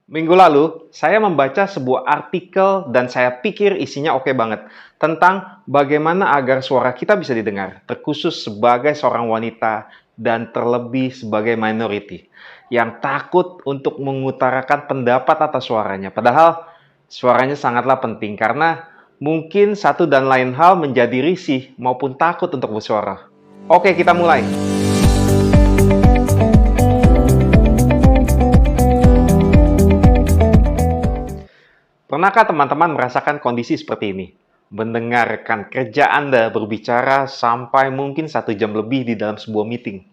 Minggu lalu, saya membaca sebuah artikel dan saya pikir isinya oke banget tentang bagaimana agar suara kita bisa didengar, terkhusus sebagai seorang wanita dan terlebih sebagai minority yang takut untuk mengutarakan pendapat atas suaranya. Padahal suaranya sangatlah penting karena mungkin satu dan lain hal menjadi risih maupun takut untuk bersuara. Oke, kita mulai. Pernahkah teman-teman merasakan kondisi seperti ini? Mendengarkan kerja Anda berbicara sampai mungkin 1 jam lebih di dalam sebuah meeting.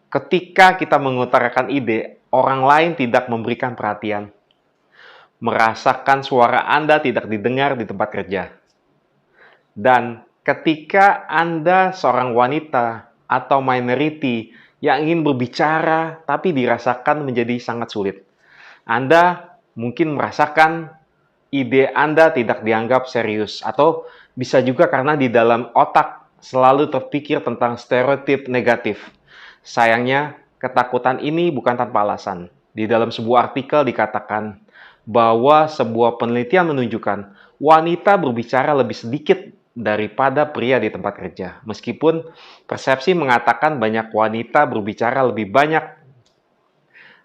Ketika kita mengutarakan ide, orang lain tidak memberikan perhatian. Merasakan suara Anda tidak didengar di tempat kerja. Dan ketika Anda seorang wanita atau minority yang ingin berbicara tapi dirasakan menjadi sangat sulit. Anda mungkin merasakan ide Anda tidak dianggap serius, atau bisa juga karena di dalam otak selalu terpikir tentang stereotip negatif. Sayangnya, ketakutan ini bukan tanpa alasan. Di dalam sebuah artikel dikatakan bahwa sebuah penelitian menunjukkan wanita berbicara lebih sedikit daripada pria di tempat kerja. Meskipun persepsi mengatakan banyak wanita berbicara lebih banyak.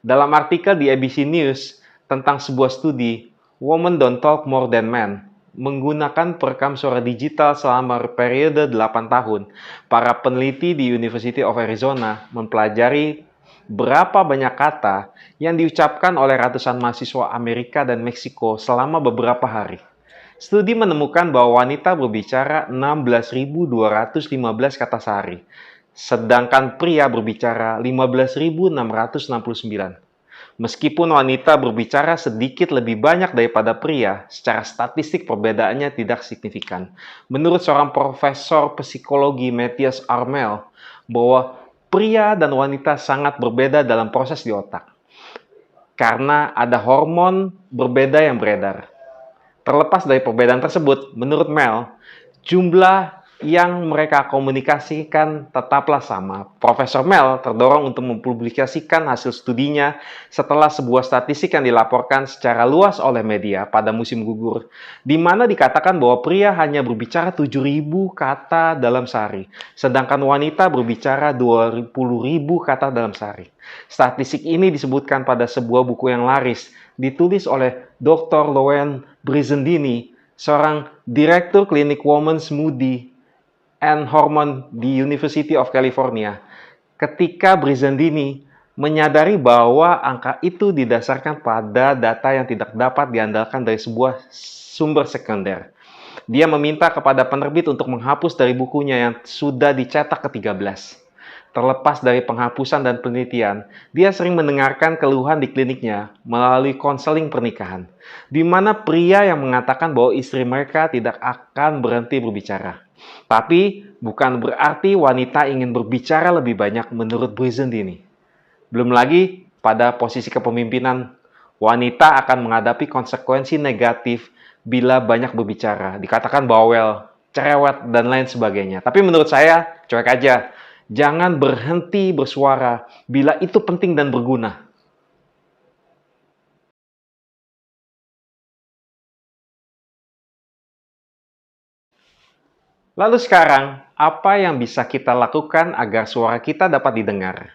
Dalam artikel di ABC News tentang sebuah studi, Women Don't Talk More Than Men, menggunakan perekam suara digital selama periode 8 tahun, para peneliti di University of Arizona mempelajari berapa banyak kata yang diucapkan oleh ratusan mahasiswa Amerika dan Meksiko selama beberapa hari. Studi menemukan bahwa wanita berbicara 16.215 kata sehari, sedangkan pria berbicara 15.669. Meskipun wanita berbicara sedikit lebih banyak daripada pria, secara statistik perbedaannya tidak signifikan. Menurut seorang profesor psikologi Matthias Armel, bahwa pria dan wanita sangat berbeda dalam proses di otak. Karena ada hormon berbeda yang beredar. Terlepas dari perbedaan tersebut, menurut Mel, jumlah yang mereka komunikasikan tetaplah sama. Profesor Mel terdorong untuk mempublikasikan hasil studinya setelah sebuah statistik yang dilaporkan secara luas oleh media pada musim gugur, di mana dikatakan bahwa pria hanya berbicara 7.000 kata dalam sehari, sedangkan wanita berbicara 20.000 kata dalam sehari. Statistik ini disebutkan pada sebuah buku yang laris, ditulis oleh Dr. Lowen Brizendini, seorang direktur klinik Women's Moody and Hormone di University of California. Ketika Brizendini menyadari bahwa angka itu didasarkan pada data yang tidak dapat diandalkan dari sebuah sumber sekunder. Dia meminta kepada penerbit untuk menghapus dari bukunya yang sudah dicetak ke-13. Terlepas dari penghapusan dan penelitian, dia sering mendengarkan keluhan di kliniknya melalui konseling pernikahan, di mana pria yang mengatakan bahwa istri mereka tidak akan berhenti berbicara. Tapi bukan berarti wanita ingin berbicara lebih banyak menurut Brizendini. Belum lagi pada posisi kepemimpinan, wanita akan menghadapi konsekuensi negatif bila banyak berbicara, dikatakan bawel, cerewet, dan lain sebagainya. Tapi menurut saya, cuek aja. Jangan berhenti bersuara bila itu penting dan berguna. Lalu sekarang, apa yang bisa kita lakukan agar suara kita dapat didengar?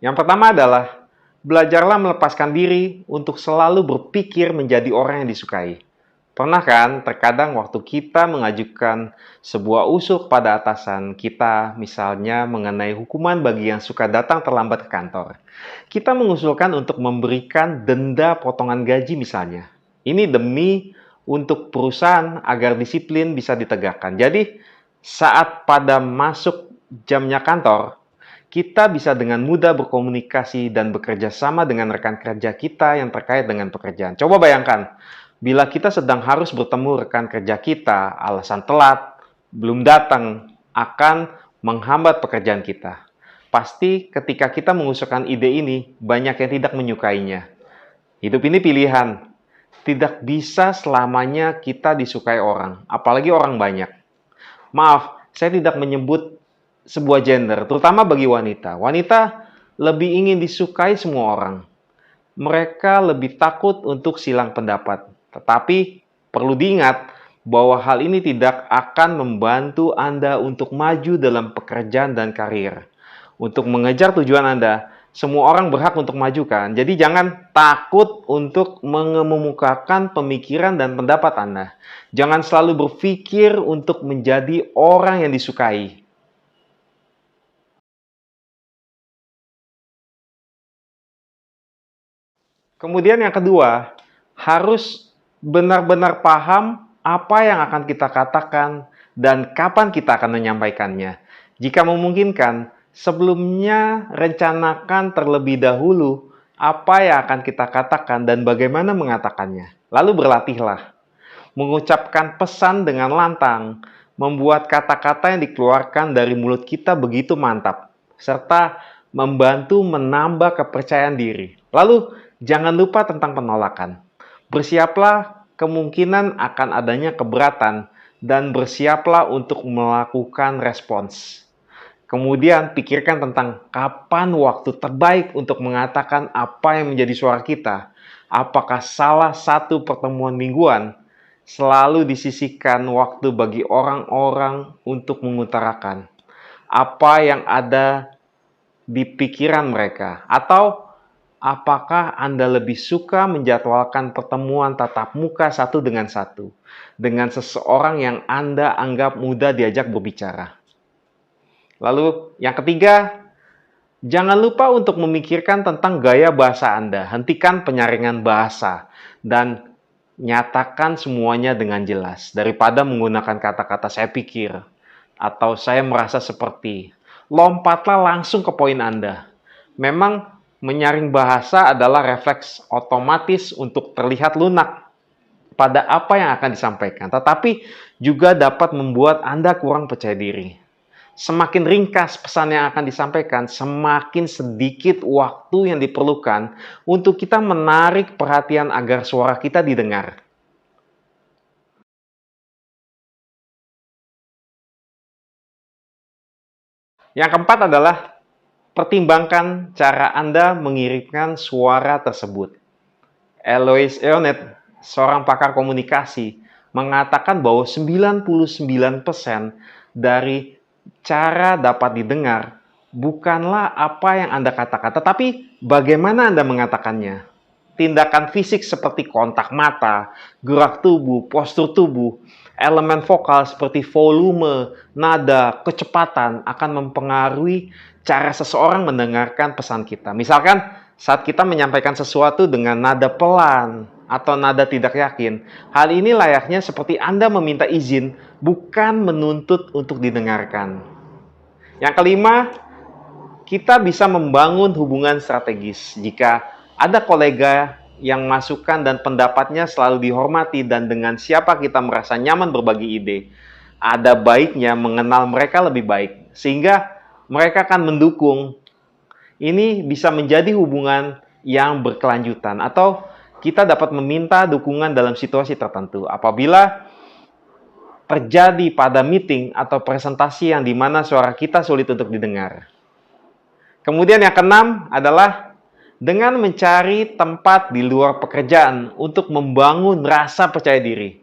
Yang pertama adalah, belajarlah melepaskan diri untuk selalu berpikir menjadi orang yang disukai. Pernah kan, terkadang waktu kita mengajukan sebuah usul kepada atasan kita, misalnya mengenai hukuman bagi yang suka datang terlambat ke kantor. Kita mengusulkan untuk memberikan denda potongan gaji misalnya. Ini demi untuk perusahaan agar disiplin bisa ditegakkan. Jadi, saat pada masuk jamnya kantor, kita bisa dengan mudah berkomunikasi dan bekerja sama dengan rekan kerja kita yang terkait dengan pekerjaan. Coba bayangkan, bila kita sedang harus bertemu rekan kerja kita, alasan telat, belum datang, akan menghambat pekerjaan kita. Pasti ketika kita mengusulkan ide ini, banyak yang tidak menyukainya. Hidup ini pilihan. Tidak bisa selamanya kita disukai orang, apalagi orang banyak. Maaf, saya tidak menyebut sebuah gender, terutama bagi wanita. Wanita lebih ingin disukai semua orang. mereka lebih takut untuk silang pendapat. Tetapi perlu diingat bahwa hal ini tidak akan membantu Anda untuk maju dalam pekerjaan dan karir. Untuk mengejar tujuan Anda, semua orang berhak untuk maju kan. Jadi jangan takut untuk mengemukakan pemikiran dan pendapat Anda. Jangan selalu berpikir untuk menjadi orang yang disukai. Kemudian yang kedua, harus benar-benar paham apa yang akan kita katakan dan kapan kita akan menyampaikannya. Jika memungkinkan, sebelumnya rencanakan terlebih dahulu apa yang akan kita katakan dan bagaimana mengatakannya. Lalu berlatihlah. Mengucapkan pesan dengan lantang, membuat kata-kata yang dikeluarkan dari mulut kita begitu mantap, serta membantu menambah kepercayaan diri. Lalu, jangan lupa tentang penolakan. Bersiaplah kemungkinan akan adanya keberatan dan bersiaplah untuk melakukan respons. Kemudian pikirkan tentang kapan waktu terbaik untuk mengatakan apa yang menjadi suara kita. Apakah salah satu pertemuan mingguan? Selalu disisihkan waktu bagi orang-orang untuk mengutarakan apa yang ada di pikiran mereka. Atau apakah Anda lebih suka menjadwalkan pertemuan tatap muka satu dengan seseorang yang Anda anggap mudah diajak berbicara? Lalu yang ketiga, jangan lupa untuk memikirkan tentang gaya bahasa Anda. Hentikan penyaringan bahasa dan nyatakan semuanya dengan jelas. Daripada menggunakan kata-kata saya pikir atau saya merasa seperti. Lompatlah langsung ke poin Anda. Memang menyaring bahasa adalah refleks otomatis untuk terlihat lunak pada apa yang akan disampaikan. Tetapi juga dapat membuat Anda kurang percaya diri. Semakin ringkas pesan yang akan disampaikan, semakin sedikit waktu yang diperlukan untuk kita menarik perhatian agar suara kita didengar. Yang keempat adalah pertimbangkan cara Anda mengirimkan suara tersebut. Eloise Eonet, seorang pakar komunikasi, mengatakan bahwa 99% dari cara dapat didengar bukanlah apa yang Anda katakan, tetapi bagaimana Anda mengatakannya. Tindakan fisik seperti kontak mata, gerak tubuh, postur tubuh, elemen vokal seperti volume, nada, kecepatan akan mempengaruhi cara seseorang mendengarkan pesan kita. Misalkan saat kita menyampaikan sesuatu dengan nada pelan atau nada tidak yakin, hal ini layaknya seperti Anda meminta izin, bukan menuntut untuk didengarkan. Yang kelima, kita bisa membangun hubungan strategis. Jika ada kolega yang masukan dan pendapatnya selalu dihormati dan dengan siapa kita merasa nyaman berbagi ide, ada baiknya mengenal mereka lebih baik, sehingga mereka akan mendukung. Ini bisa menjadi hubungan yang berkelanjutan, atau kita dapat meminta dukungan dalam situasi tertentu. Apabila terjadi pada meeting atau presentasi yang dimana suara kita sulit untuk didengar. Kemudian yang keenam adalah dengan mencari tempat di luar pekerjaan untuk membangun rasa percaya diri.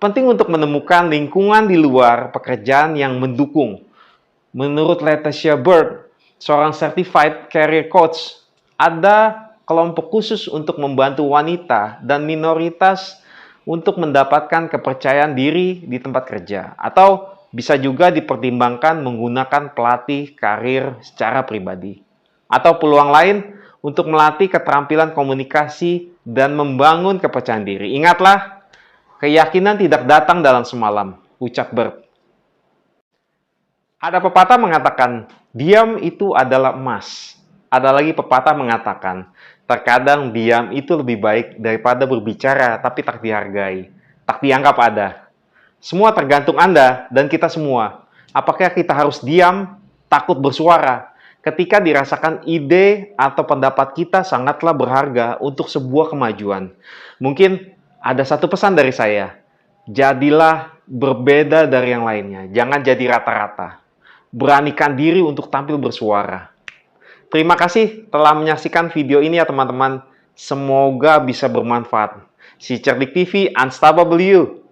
Penting untuk menemukan lingkungan di luar pekerjaan yang mendukung. Menurut Leticia Bird, seorang certified career coach, ada kelompok khusus untuk membantu wanita dan minoritas untuk mendapatkan kepercayaan diri di tempat kerja. Atau bisa juga dipertimbangkan menggunakan pelatih karir secara pribadi. Atau peluang lain untuk melatih keterampilan komunikasi dan membangun kepercayaan diri. Ingatlah, keyakinan tidak datang dalam semalam, ucap Bird. Ada pepatah mengatakan, diam itu adalah emas. Ada lagi pepatah mengatakan, terkadang diam itu lebih baik daripada berbicara tapi tak dihargai, tak dianggap ada. Semua tergantung Anda dan kita semua. Apakah kita harus diam, takut bersuara, ketika dirasakan ide atau pendapat kita sangatlah berharga untuk sebuah kemajuan. Mungkin ada satu pesan dari saya, jadilah berbeda dari yang lainnya, jangan jadi rata-rata. Beranikan diri untuk tampil bersuara. Terima kasih telah menyaksikan video ini ya teman-teman. Semoga bisa bermanfaat. Si Cerdik TV, unstoppable you!